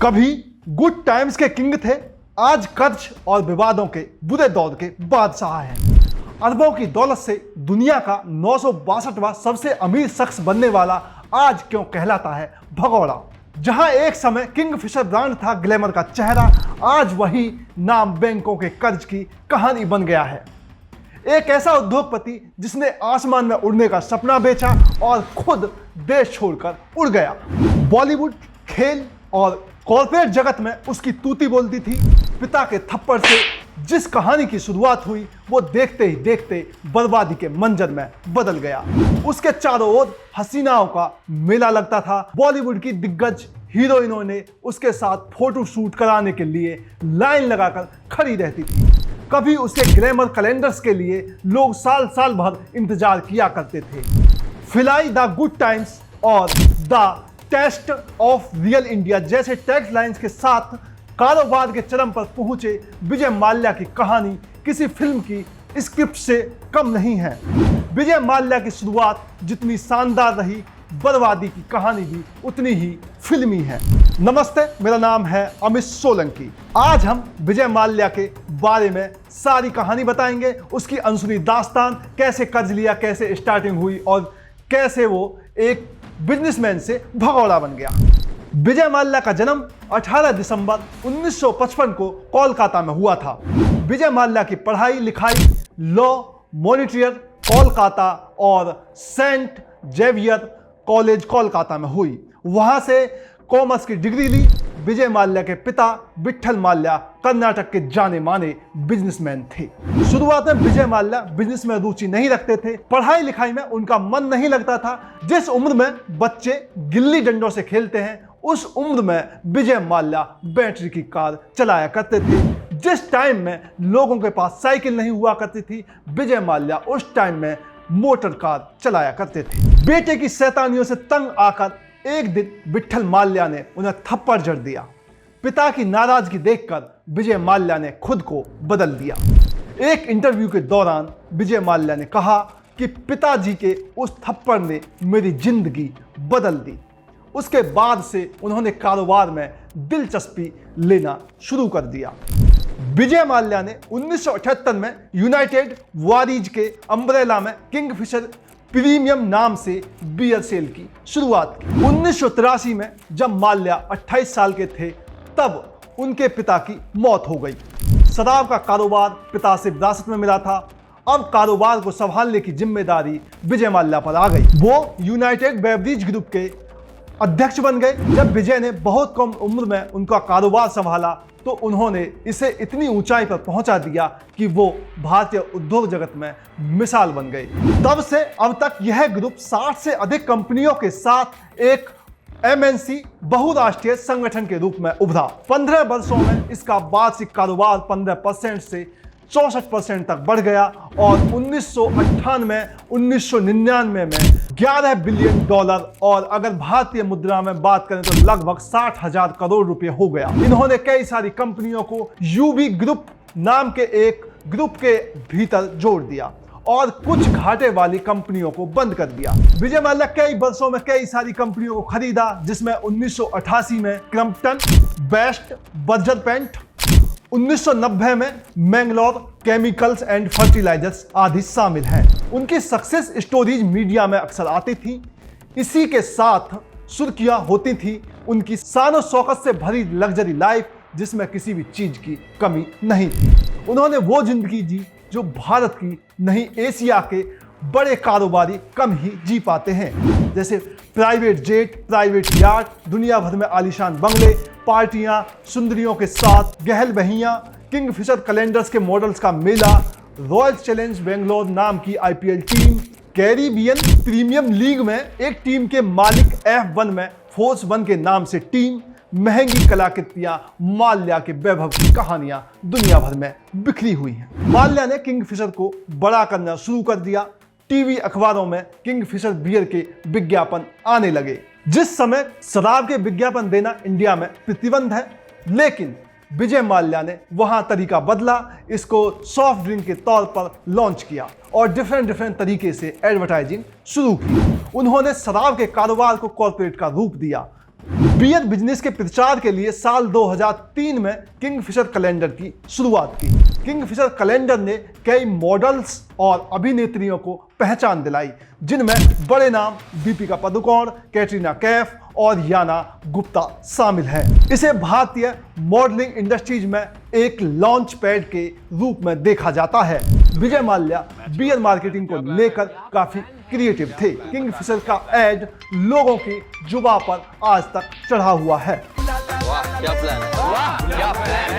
कभी good times के king थे, आज कर्ज और विवादों के बुरे दौर के बादशाह हैं। अरबों की दौलत से दुनिया का 962वां सबसे अमीर शख्स बनने वाला आज क्यों कहलाता है भगौड़ा। जहां एक समय किंगफिशर ब्रांड था ग्लैमर का चेहरा, आज वही नाम बैंकों के कर्ज की कहानी बन गया है। एक ऐसा उद्योगपति जिसने आसमान में उड़ने का सपना बेचा और खुद देश छोड़कर उड़ गया। बॉलीवुड, खेल और कॉर्पोरेट जगत में उसकी तूती बोलती थी। पिता के थप्पड़ से जिस कहानी की शुरुआत हुई वो देखते ही देखते बर्बादी के मंजर में बदल गया। उसके चारों ओर हसीनाओं का मेला लगता था। बॉलीवुड की दिग्गज हीरोइनों ने उसके साथ फोटो शूट कराने के लिए लाइन लगाकर खड़ी रहती थी। कभी उसके ग्लैमर कैलेंडर्स के लिए लोग साल साल भर इंतजार किया करते थे। फिलाई द गुड टाइम्स और the taste of real India जैसे टैग लाइन्स के साथ कारोबार के चरम पर पहुंचे विजय माल्या की कहानी किसी फिल्म की स्क्रिप्ट से कम नहीं है। विजय माल्या की शुरुआत जितनी शानदार रही, बर्बादी की कहानी भी उतनी ही फिल्मी है। नमस्ते, मेरा नाम है अमित सोलंकी। आज हम विजय माल्या के बारे में सारी कहानी बताएंगे। उसकी अनसुनी दास्तान, कैसे कर्ज लिया, कैसे स्टार्टिंग हुई और कैसे वो एक बिजनेसमैन से भगौड़ा बन गया। विजय माल्या का जन्म 18 दिसंबर 1955 को कोलकाता में हुआ था। विजय माल्या की पढ़ाई लिखाई लॉ, मॉनिटरियर कोलकाता और सेंट जेवियर कॉलेज कोलकाता में हुई। वहां से कॉमर्स की डिग्री ली। विजय माल्या के पिता विट्ठल माल्या कर्नाटक के जाने माने बिजनेसमैन थे। शुरुआत में विजय माल्या बिजनेस में रुचि नहीं रखते थे। पढ़ाई लिखाई में उनका मन नहीं लगता था। जिस उम्र में बच्चे गिल्ली डंडों से खेलते हैं, उस उम्र में विजय माल्या बैटरी की कार चलाया करते थे। जिस टाइम में लोगों के पास साइकिल नहीं हुआ करती थी, विजय माल्या उस टाइम में मोटर कार चलाया करते थे। बेटे की शैतानियों से तंग आकर एक दिन विट्ठल माल्या ने उन्हें थप्पड़ जड़ दिया। पिता की नाराजगी देखकर विजय माल्या ने खुद को बदल दिया। एक इंटरव्यू के दौरान विजय माल्या ने कहा कि पिताजी के उस थप्पड़ ने मेरी जिंदगी बदल दी। उसके बाद से उन्होंने कारोबार में दिलचस्पी लेना शुरू कर दिया। विजय माल्या ने 1978 में यूनाइटेड वारीज के अम्ब्रेला में किंगफिशर प्रीमियम नाम से बियर सेल की शुरुआत की। 1983 में जब माल्या 28 साल के थे, तब उनके पिता की मौत हो गई। शराब का कारोबार पिता से विरासत में मिला था। अब कारोबार को संभालने की जिम्मेदारी विजय माल्या पर आ गई। वो यूनाइटेड बेवरेज ग्रुप के अध्यक्ष बन गए। जब विजय ने बहुत कम उम्र में उनका कारोबार संभाला तो उन्होंने इसे इतनी ऊंचाई पर पहुंचा दिया कि वो भारतीय उद्योग जगत में मिसाल बन गए। तब से अब तक यह ग्रुप 60 से अधिक कंपनियों के साथ एक MNC बहुराष्ट्रीय संगठन के रूप में उभरा। 15 वर्षों में इसका वार्षिक कारोबार 15% से 64% तक बढ़ गया और 1998, 1999 में $11 बिलियन और अगर भारतीय मुद्रा में बात करें तो लगभग 60,000 करोड़ रुपए हो गया। इन्होंने कई सारी कंपनियों को UB ग्रुप नाम के एक ग्रुप के भीतर जोड़ दिया और कुछ घाटे वाली कंपनियों को बंद कर दिया। विजय माल्या कई वर्षों में कई सारी कंपनियों को खरीदा, जिसमें 1988 में क्रम्पटन, बेस्ट, बर्जर पेंट, 1990 में मैंगलोर केमिकल्स एंड फर्टिलाइजर्स आदि शामिल हैं। उनकी सक्सेस स्टोरीज मीडिया में अक्सर आती थी। इसी के साथ सुर्खियां होती थी उनकी शान शौकत से भरी लग्जरी लाइफ, जिसमें किसी भी चीज की कमी नहीं थी। उन्होंने वो जिंदगी जी जो भारत की नहीं, एशिया के बड़े कारोबारी कम ही जी पाते हैं। जैसे प्राइवेट जेट, प्राइवेट यार्ड, दुनिया भर में आलीशान बंगले, पार्टियां सुंदरियों के साथ, गहल बहियां, किंगफिशर कैलेंडर्स के मॉडल्स का मेला, रॉयल चैलेंज बेंगलोर नाम की IPL team, Caribbean premium league में एक टीम के मालिक, F1 में फोर्स 1 के नाम से टीम, महंगी कलाकृतियां, माल्या के वैभव की कहानियां दुनिया भर में बिखरी हुई हैं। माल्या ने किंगफिशर को बड़ा करना शुरू कर दिया। टीवी अखबारों में किंगफिशर बियर के विज्ञापन आने लगे। जिस समय शराब के विज्ञापन देना इंडिया में प्रतिबंध है, लेकिन विजय माल्या ने वहां तरीका बदला, इसको सॉफ्ट ड्रिंक के तौर पर लॉन्च किया और डिफरेंट तरीके से एडवर्टाइजिंग शुरू की। उन्होंने शराब के कारोबार को कॉर्पोरेट का रूप दिया। बियर बिजनेस के प्रचार के लिए साल 2003 में किंगफिशर कैलेंडर की शुरुआत की। किंगफिशर कैलेंडर ने कई मॉडल्स और अभिनेत्रियों को पहचान दिलाई, जिनमें बड़े नाम दीपिका पादुकोण, कैटरीना कैफ और याना गुप्ता शामिल हैं। इसे भारतीय मॉडलिंग इंडस्ट्रीज में एक लॉन्च पैड के रूप में देखा जाता है। विजय माल्या बियर मार्केटिंग को लेकर काफी क्रिएटिव थे। किंगफिशर का एड लोगों की जुबान पर आज तक चढ़ा हुआ है।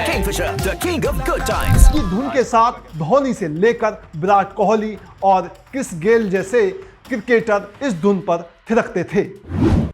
Kingfisher, the king of good times. की धुन के साथ धोनी से लेकर विराट कोहली और क्रिस गेल जैसे क्रिकेटर इस धुन पर थिरकते थे।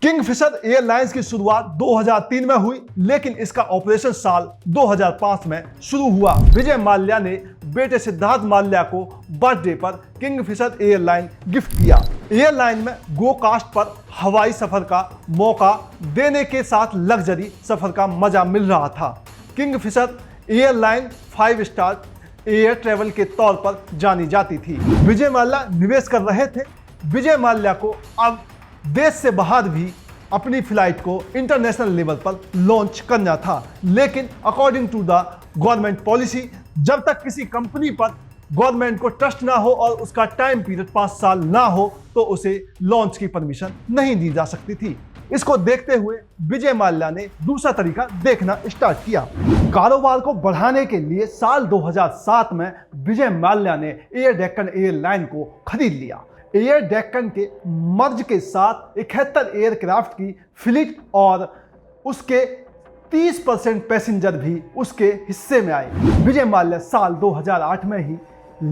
किंगफिशर एयरलाइंस की शुरुआत 2003 में हुई, लेकिन इसका ऑपरेशन साल 2005 में शुरू हुआ। विजय माल्या ने बेटे सिद्धार्थ माल्या को बर्थडे पर किंगफिशर एयरलाइन गिफ्ट किया। एयरलाइन में गो कास्ट पर हवाई सफर का मौका देने के साथ लग्जरी सफर का मजा मिल रहा था। Kingfisher airline 5 star air travel के तौर पर जानी जाती थी। विजय माल्या निवेश कर रहे थे। विजय माल्या को अब देश से बाहर भी अपनी फ्लाइट को इंटरनेशनल लेवल पर लॉन्च करना था, लेकिन according to the government policy, जब तक किसी कंपनी पर गवर्नमेंट को ट्रस्ट ना हो और उसका टाइम पीरियड 5 साल ना हो तो उसे लॉन्च की परमिशन नहीं दी जा सकती थी। इसको देखते हुए विजय माल्या ने दूसरा तरीका देखना स्टार्ट किया। कारोबार को बढ़ाने के लिए साल 2007 में विजय माल्या ने एयर डेक्कन एयरलाइन को खरीद लिया। एयर डेक्कन के मर्ज के साथ 71 एयरक्राफ्ट की फ्लीट और उसके 30% पैसेंजर भी उसके हिस्से में आए। विजय माल्या साल 2008 में ही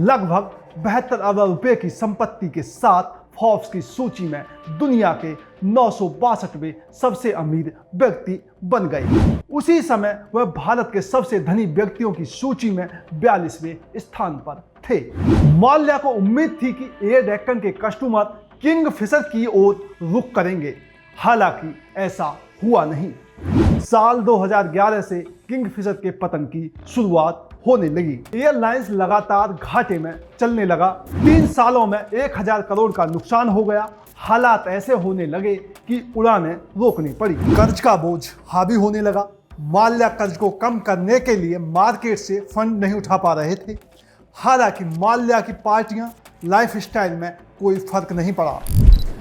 लगभग 72 अरब रुपए की संपत्ति के साथ फोर्ब्स की सूची में दुनिया के 962वें सबसे अमीर व्यक्ति बन गए। उसी समय वह भारत के सबसे धनी व्यक्तियों की सूची में 42वें स्थान पर थे। माल्या को उम्मीद थी कि एयर डेक्कन के कस्टमर किंगफिशर की ओर रुख करेंगे, हालांकि ऐसा हुआ नहीं। साल 2011 से किंगफिशर के पतन की शुरुआत होने लगी। एयरलाइंस लगातार घाटे में चलने लगा। 3 सालों में 1000 करोड़ का नुकसान हो गया। हालात ऐसे होने लगे कि उड़ानें रोकनी पड़ी। कर्ज का बोझ हावी होने लगा। माल्या कर्ज को कम करने के लिए मार्केट से फंड नहीं उठा पा रहे थे। हालांकि माल्या की पार्टियां लाइफस्टाइल में कोई फर्क नहीं पड़ा।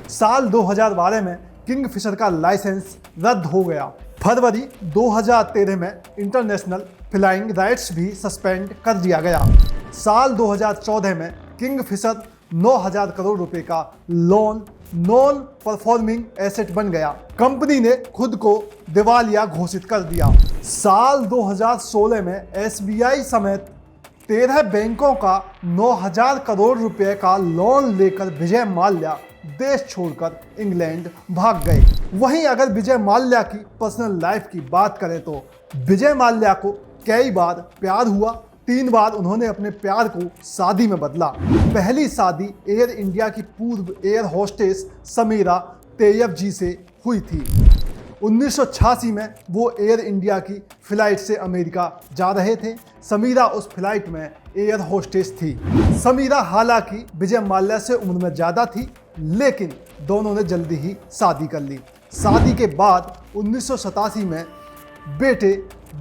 साल 2012 में किंगफिशर का लाइसेंस रद्द हो गया। फरवरी 2013 में इंटरनेशनल फ्लाइंग राइट्स भी सस्पेंड कर दिया गया। साल 2014 में किंगफिशर 9000 करोड़ रुपए का लोन नॉन परफॉर्मिंग एसेट बन गया। कंपनी ने खुद को दिवालिया घोषित कर दिया। साल 2016 में एसबीआई समेत 13 बैंकों का 9000 करोड़ रुपए का लोन लेकर विजय माल्या देश छोड़कर इंग्लैंड भाग गए। वहीं अगर विजय माल्या की पर्सनल लाइफ की बात करें तो विजय माल्या को कई बार प्यार हुआ। 3 बार उन्होंने अपने प्यार को शादी में बदला। पहली शादी एयर इंडिया की पूर्व एयर होस्टेस समीरा तैयब जी से हुई थी। 1986 में वो एयर इंडिया की फ्लाइट से अमेरिका जा रहे थे। समीरा उस फ्लाइट में एयर होस्टेस थी। समीरा हालांकि विजय माल्या से उम्र में ज़्यादा थी, लेकिन दोनों ने जल्दी ही शादी कर ली। शादी के बाद 1987 में बेटे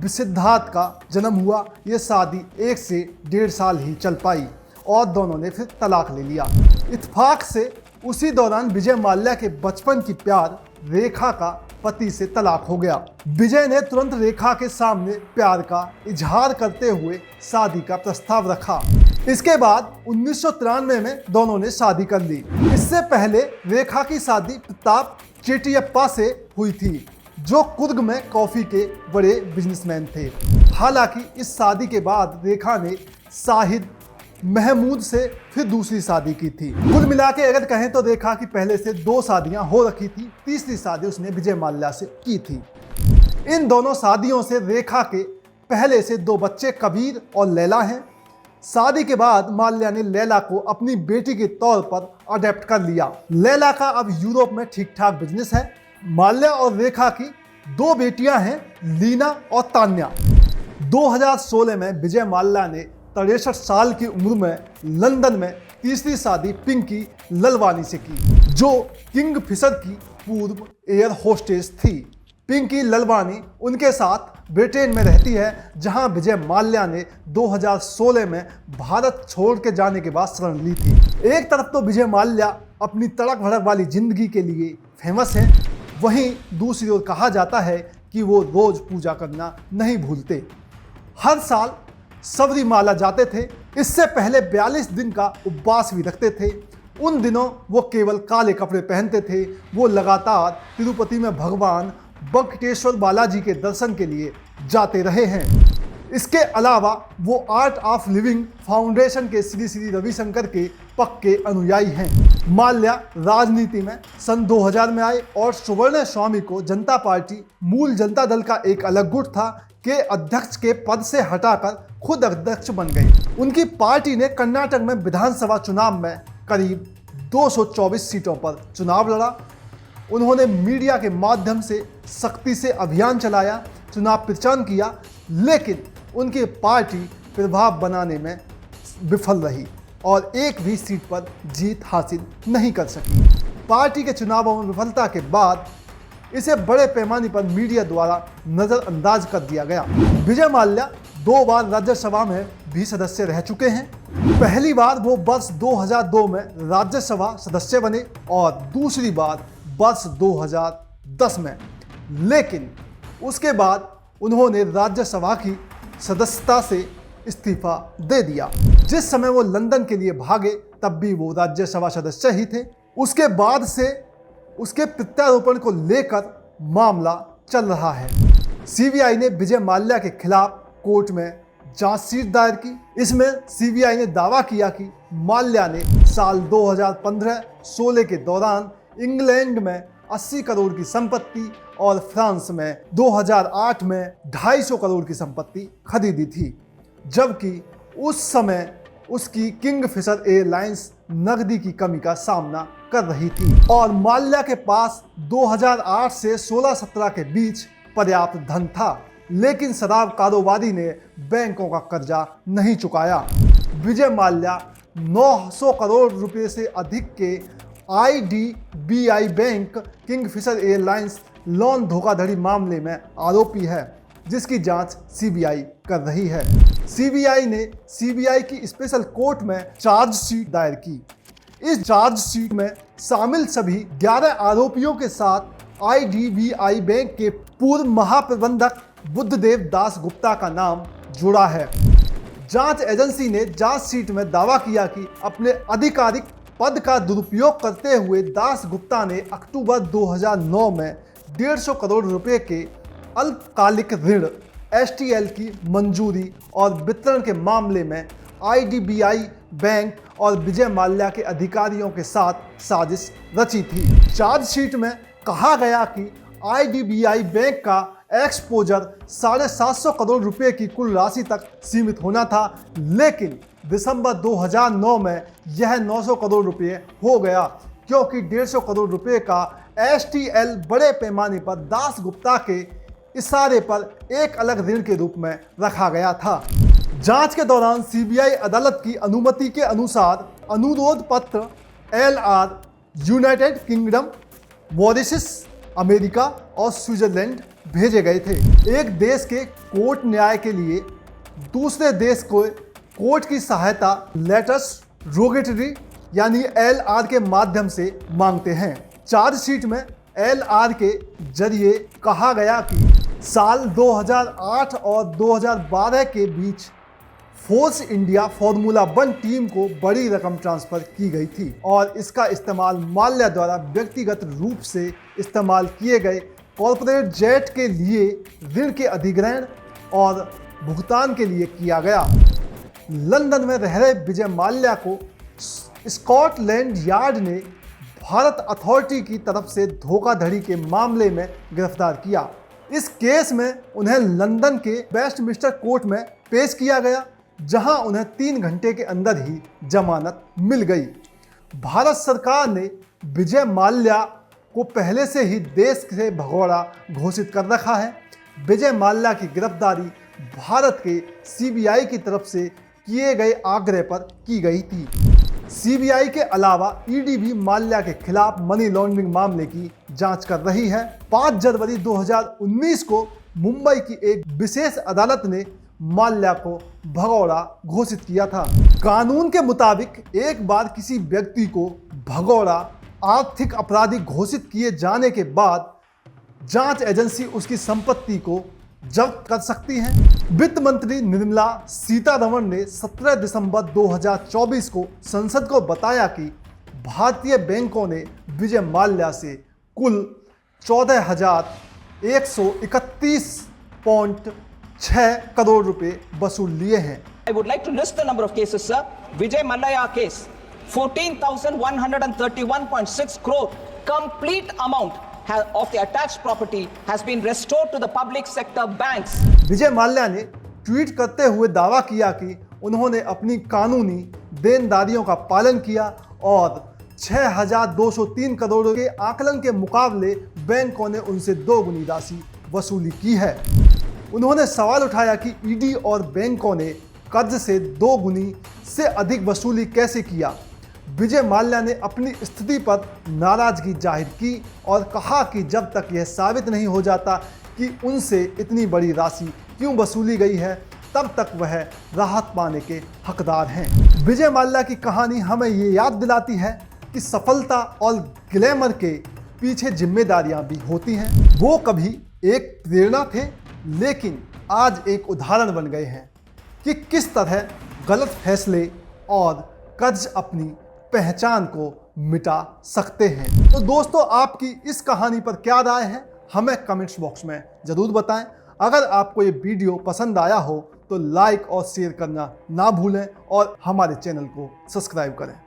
सिद्धार्थ का जन्म हुआ। ये शादी 1 से 1.5 साल ही चल पाई और दोनों ने फिर तलाक ले लिया। इत्तेफाक से उसी दौरान विजय माल्या के बचपन की प्यार रेखा का पति से तलाक हो गया। विजय ने तुरंत रेखा के सामने प्यार का इजहार करते हुए शादी का प्रस्ताव रखा। इसके बाद 1993 में दोनों ने शादी कर ली। इससे पहले रेखा की शादी प्रताप चेट्टियप्पा से हुई थी, जो कुर्ग में कॉफी के बड़े बिजनेसमैन थे। हालांकि इस शादी के बाद रेखा ने शाहिद महमूद से फिर दूसरी शादी की थी। कुल मिला के अगर कहें तो रेखा की पहले से 2 शादियां हो रखी थी। तीसरी शादी उसने विजय माल्या से की थी। इन दोनों शादियों से रेखा के पहले से 2 बच्चे कबीर और लैला हैं। शादी के बाद माल्या ने लैला को अपनी बेटी के तौर पर अडेप्ट कर लिया। लैला का अब यूरोप में ठीक ठाक बिजनेस है। माल्या और रेखा की 2 बेटियां हैं, लीना और तान्या। 2016 में विजय माल्या ने 63 साल की उम्र में लंदन में तीसरी शादी पिंकी ललवानी से की, जो किंगफिशर की पूर्व एयर होस्टेस थी। पिंकी ललवानी उनके साथ ब्रिटेन में रहती है, जहां विजय माल्या ने 2016 में भारत छोड़ के जाने के बाद शरण ली थी। एक तरफ तो विजय माल्या अपनी तड़क भड़क वाली जिंदगी के लिए फेमस हैं, वहीं दूसरी ओर कहा जाता है कि वो रोज पूजा करना नहीं भूलते। हर साल सबरीमाला जाते थे। इससे पहले 42 दिन का उपवास भी रखते थे। उन दिनों वो केवल काले कपड़े पहनते थे। वो लगातार तिरुपति में भगवान वेंकटेश्वर बालाजी के दर्शन के लिए जाते रहे हैं। इसके अलावा वो आर्ट ऑफ लिविंग फाउंडेशन के श्री श्री रविशंकर के पक्के अनुयायी हैं। माल्या राजनीति में सन 2000 में आए और सुवर्ण स्वामी को जनता पार्टी मूल जनता दल का एक अलग गुट था के अध्यक्ष के पद से हटाकर खुद अध्यक्ष बन गए। उनकी पार्टी ने कर्नाटक में विधानसभा चुनाव में करीब 224 सीटों पर चुनाव लड़ा। उन्होंने मीडिया के माध्यम से सख्ती से अभियान चलाया, चुनाव प्रचार किया, लेकिन उनकी पार्टी प्रभाव बनाने में विफल रही और एक भी सीट पर जीत हासिल नहीं कर सकी। पार्टी के चुनावों में विफलता के बाद इसे बड़े पैमाने पर मीडिया द्वारा नज़रअंदाज कर दिया गया। विजय माल्या 2 बार राज्यसभा में भी सदस्य रह चुके हैं। पहली बार वो वर्ष 2002 में राज्यसभा सदस्य बने और दूसरी बार वर्ष 2010 में, लेकिन उसके बाद उन्होंने राज्यसभा की सदस्यता से इस्तीफा दे दिया। जिस समय वो लंदन के लिए भागे तब भी वो राज्यसभा सदस्य ही थे। उसके बाद से उसके प्रत्यारोपण को लेकर मामला चल रहा है। सीबीआई ने विजय माल्या के खिलाफ कोर्ट में चार्जशीट दायर की। इसमें सीबीआई ने दावा किया कि माल्या ने साल 2015-16 के दौरान इंग्लैंड में 80 करोड़ की संपत्ति और फ्रांस में 2008 में 250 करोड़ की संपत्ति खरीदी थी, जबकि उस समय उसकी किंगफिशर एयरलाइंस नकदी की कमी का सामना कर रही थी और माल्या के पास 2008 से 16-17 के बीच पर्याप्त धन था, लेकिन शराब कारोबारी ने बैंकों का कर्जा नहीं चुकाया। विजय माल्या 900 करोड़ रुपए से अधिक के IDBI bank Kingfisher airlines loan धोखाधड़ी मामले में आरोपी है, जिसकी जांच सीबीआई कर रही है। सीबीआई ने सीबीआई की स्पेशल कोर्ट में चार्जशीट दायर की। इस चार्जशीट में शामिल सभी 11 आरोपियों के साथ IDBI बैंक के पूर्व महाप्रबंधक बुद्धदेव दास गुप्ता का नाम जुड़ा है। जांच एजेंसी ने चार्जशीट में दावा किया कि अपने आधिकारिक पद का दुरुपयोग करते हुए दास गुप्ता ने अक्टूबर 2009 में 150 करोड़ रुपए के अल्पकालिक ऋण STL की मंजूरी और वितरण के मामले में IDBI बैंक और विजय माल्या के अधिकारियों के साथ साजिश रची थी। चार्जशीट में कहा गया कि IDBI बैंक का एक्सपोजर 750 करोड़ रुपए की कुल राशि तक सीमित होना था, लेकिन दिसंबर 2009 में यह 900 करोड़ रुपए हो गया, क्योंकि 150 करोड़ रुपए का STL बड़े पैमाने पर दास गुप्ता के इशारे पर एक अलग ऋण के रूप में रखा गया था। जांच के दौरान सीबीआई अदालत की अनुमति के अनुसार अनुरोध पत्र LR United kingdom, Mauritius, America और स्विट्जरलैंड भेजे गए थे। एक देश के कोर्ट न्याय के लिए दूसरे देश को कोर्ट की सहायता लेटर्स रोगेटरी यानी LR के माध्यम से मांगते हैं। चार्जशीट में LR के जरिए कहा गया कि साल 2008 और 2012 के बीच फोर्स इंडिया फॉर्मूला 1 टीम को बड़ी रकम ट्रांसफर की गई थी और इसका इस्तेमाल माल्या द्वारा व्यक्तिगत रूप से इस्तेमाल किए गए कॉर्पोरेट जेट के लिए ऋण के अधिग्रहण और भुगतान के लिए किया गया। लंदन में रह रहे विजय माल्या को स्कॉटलैंड यार्ड ने भारत अथॉरिटी की तरफ से धोखाधड़ी के मामले में गिरफ्तार किया। इस केस में उन्हें लंदन के वेस्टमिंस्टर कोर्ट में पेश किया गया, जहां उन्हें 3 घंटे के अंदर ही जमानत मिल गई। भारत सरकार ने विजय माल्या को पहले से ही देश से भगोड़ा घोषित कर रखा है। विजय माल्या की गिरफ्तारी भारत के सीबीआई की तरफ से किए गए आग्रह पर की गई थी। सीबीआई के अलावा ईडी भी माल्या के खिलाफ मनी लॉन्ड्रिंग मामले की जांच कर रही है। 5 जनवरी 2019 को मुंबई की एक विशेष अदालत ने माल्या को भगौड़ा घोषित किया था। कानून के मुताबिक एक बार किसी व्यक्ति को भगौड़ा आर्थिक अपराधी घोषित किए जाने के बाद जांच एजेंसी उसकी संपत्ति को जब्त कर सकती है। वित्त मंत्री निर्मला सीतारमण ने 17 दिसंबर 2024 को संसद को बताया कि भारतीय बैंकों ने विजय माल्या से कुल 14,131.6 करोड़ रुपए वसूल लिए हैं। I would like to list the number of cases, sir. Vijay Mallya case, 14,131.6 crore. Complete amount of the attached property has been restored to the public sector banks. Vijay Mallya ने ट्वीट करते हुए दावा किया कि उन्होंने अपनी कानूनी देनदारियों का पालन किया और 6,203 करोड़ के आकलन के मुकाबले बैंकों ने उनसे 2 गुनी राशि वसूली की है। उन्होंने सवाल उठाया कि ईडी और बैंकों ने कर्ज से 2 गुनी से अधिक वसूली कैसे किया। विजय माल्या ने अपनी स्थिति पर नाराजगी जाहिर की और कहा कि जब तक यह साबित नहीं हो जाता कि उनसे इतनी बड़ी राशि क्यों वसूली गई है, तब तक वह राहत पाने के हकदार हैं। विजय माल्या की कहानी हमें ये याद दिलाती है कि सफलता और ग्लैमर के पीछे जिम्मेदारियां भी होती हैं। वो कभी एक प्रेरणा थे, लेकिन आज एक उदाहरण बन गए हैं कि किस तरह गलत फैसले और कर्ज अपनी पहचान को मिटा सकते हैं। तो दोस्तों, आपकी इस कहानी पर क्या राय है, हमें कमेंट्स बॉक्स में ज़रूर बताएं। अगर आपको ये वीडियो पसंद आया हो तो लाइक और शेयर करना ना भूलें और हमारे चैनल को सब्सक्राइब करें।